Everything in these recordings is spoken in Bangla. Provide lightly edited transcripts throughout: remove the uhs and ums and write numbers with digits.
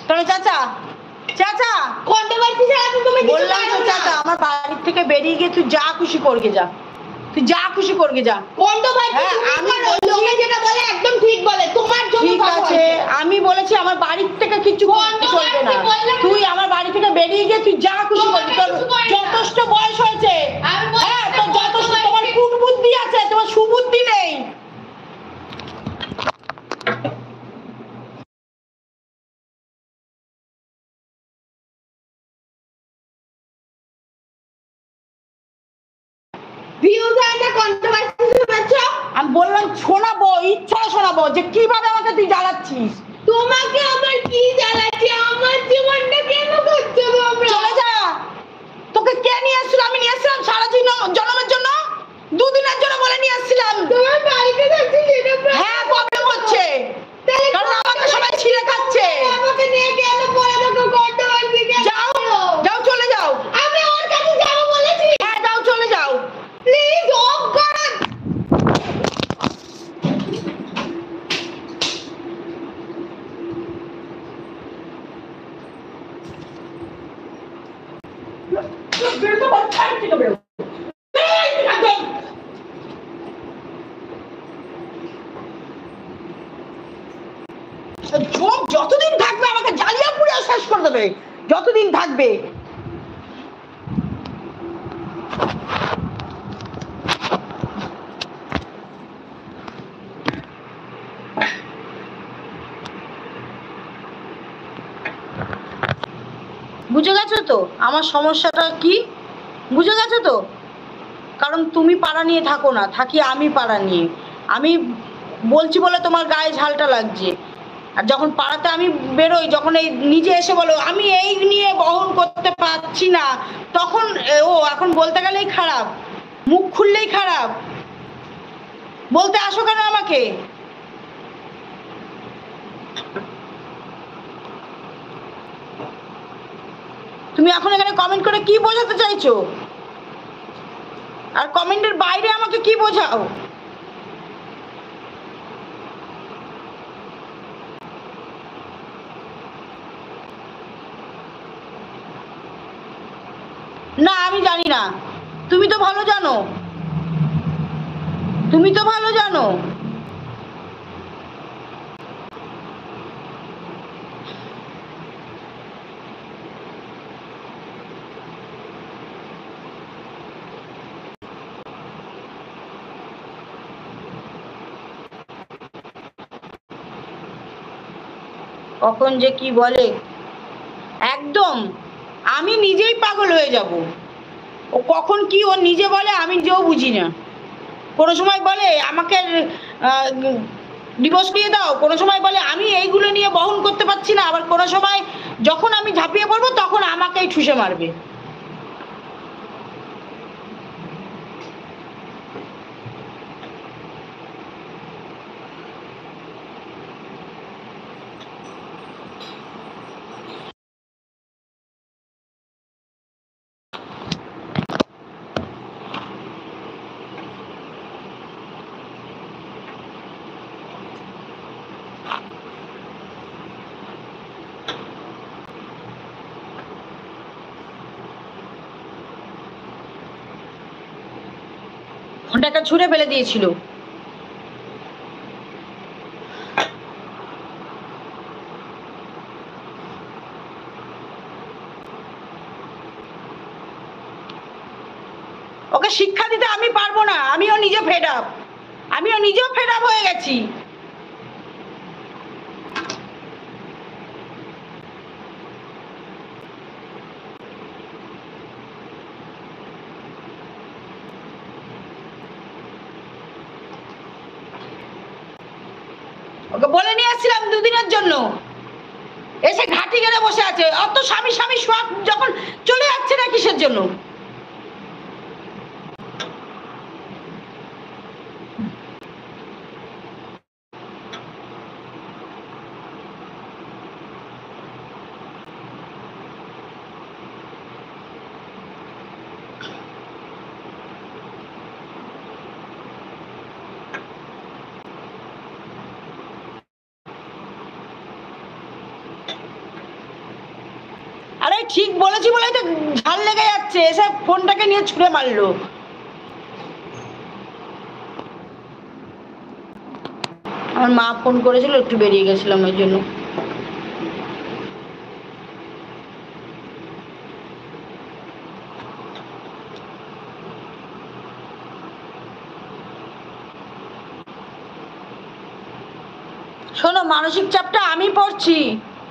তাহলে চাচা চাচা কন্ট্রোভার্সি ছাড়া তো তুমি কিছু বললাম তো চাচা আমার বাড়ি থেকে বেরিয়ে গিয়ে তুই যা খুশি করগে যা, তুই যা খুশি করগে যা। কন্ট্রোভার্সি আমি লোকে যেটা বলে একদম ঠিক বলে, তোমার জন্য ঠিক আছে আমি বলেছি আমার বাড়ি থেকে কিছু চলবে না, তুই আমার বাড়ি থেকে বেরিয়ে গিয়ে তুই যা খুশি করবি, তোর যথেষ্ট বয়স হয়েছে। হ্যাঁ তোর যথেষ্ট, তোমার কুটবুদ্ধি আছে, তোমার সুবুদ্ধি নেই। আমি বললাম শোনাবো, ইচ্ছা শোনাবো যে কিভাবে আমাকে তুই জ্বালাচ্ছিস। তোমাকে আবার কি জ্বালাচ্ছি? আমার জীবনটা কেন করছো তোমরা? চলে যা। তোকে কে নিয়ে আসছিল? আমি নিয়ে আসছিলাম সারা জন্মের জন্য, দুদিনের জন্য বলে নিয়ে আসছিলাম। তোমার বাড়িতে থাকছি সেটা হ্যাঁ প্রবলেম হচ্ছে, কারণ আমাকে সবাই ছিঁড়ে খাচ্ছে। আমাকে নিয়ে কেন পড়ে থাকো? কন্ট্রোভার্সি যাও যাও চলে যাও। আমি ওর কাছে যাবো বলেছি। হ্যাঁ যাও চলে যাও প্লিজ অফ করুন। যতদিন থাকবে আমাকে জ্বালিয়ে পুড়ে শেষ করে দেবে, যতদিন থাকবে। বুঝে গেছো তো আমার সমস্যাটা কি? বুঝে গেছো তো? কারণ তুমি পাড়া নিয়ে থাকো না, থাকি আমি পাড়া নিয়ে। আমি বলছি বলে তোমার গায়ে ঝালটা লাগছে, আর যখন পাড়াতে আমি বেরোই, যখন এই নিজে এসে বলো আমি এই নিয়ে বহন করতে পারছি না, তখন ও এখন বলতে গেলেই খারাপ, মুখ খুললেই খারাপ। বলতে আসো কেন আমাকে? তুমি এখন এখানে কমেন্ট করে কি বোঝাতে চাইছো? আর কমেন্টের বাইরে আমাকে কি বোঝাও? না আমি জানি না, তুমি তো ভালো জানো, তুমি তো ভালো জানো। কখন যে কি বলে, একদম আমি নিজেই পাগল হয়ে যাব। ও কখন কি ও নিজে বলে আমি নিজেও বুঝি না। কোনো সময় বলে আমাকে ডিভোর্স দিয়ে দাও, কোনো সময় বলে আমি এইগুলো নিয়ে বহন করতে পারছি না, আবার কোনো সময় যখন আমি ঝাঁপিয়ে পড়বো তখন আমাকেই ঠুসে মারবে। ফোনটাকে ছুঁড়ে ফেলে দিয়েছিল। ওকে শিক্ষা দিতে আমি পারবো না, আমিও নিজে ফেড আপ, আমিও নিজেও ফেড আপ হয়ে গেছি। ওকে বলে নিয়ে আসছিলাম দুদিনের জন্য, এসে ঘাটি গেলে বসে আছে। অত স্বামী স্বামী সব যখন চলে যাচ্ছে না কিসের জন্য? ঠিক বলেছি বলেই তো ঝাল লেগে যাচ্ছে, এসে ফোনটাকে নিয়ে ছুঁড়ে মারলো। আমার মা ফোন করেছিল, একটু বেরিয়ে গেছিলাম ওই জন্য। শোনো, মানসিক চাপটা আমি পড়ছি,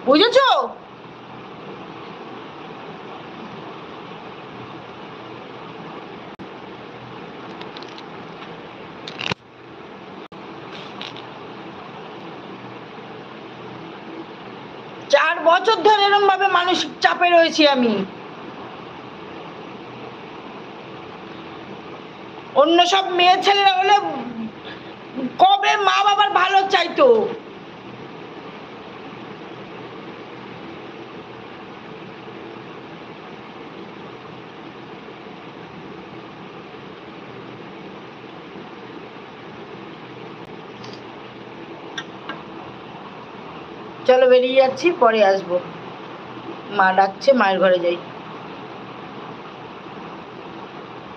বুঝেছো? চার বছর ধরে এরকম ভাবে মানসিক চাপে রয়েছি আমি। অন্য সব মেয়ে ছেলেরা হলে কবে মা বাবার ভালো চাইতো। চলো বেরিয়ে যাচ্ছি, পরে আসবো। মা ডাকছে, মায়ের ঘরে যাই।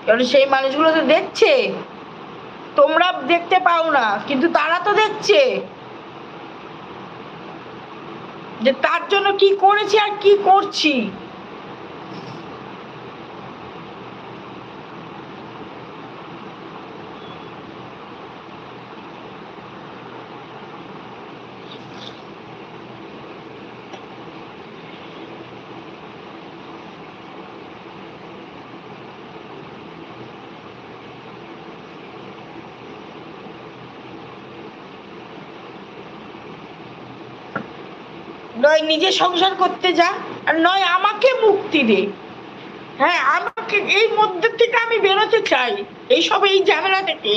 কারণ সেই মানুষগুলো তো দেখছে, তোমরা দেখতে পাও না, কিন্তু তারা তো দেখছে যে তার জন্য কি করেছি আর কি করছি। নয় নিজে সংসার করতে যা, আর নয় আমাকে মুক্তি দে। হ্যাঁ, আমাকে এই মধ্যে থেকে আমি বেরোতে চাই, এইসব এই ঝামেলা থেকে।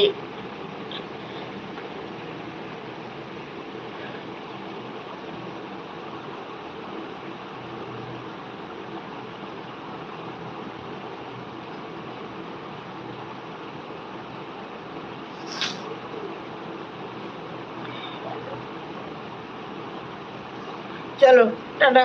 চলো, টাটা।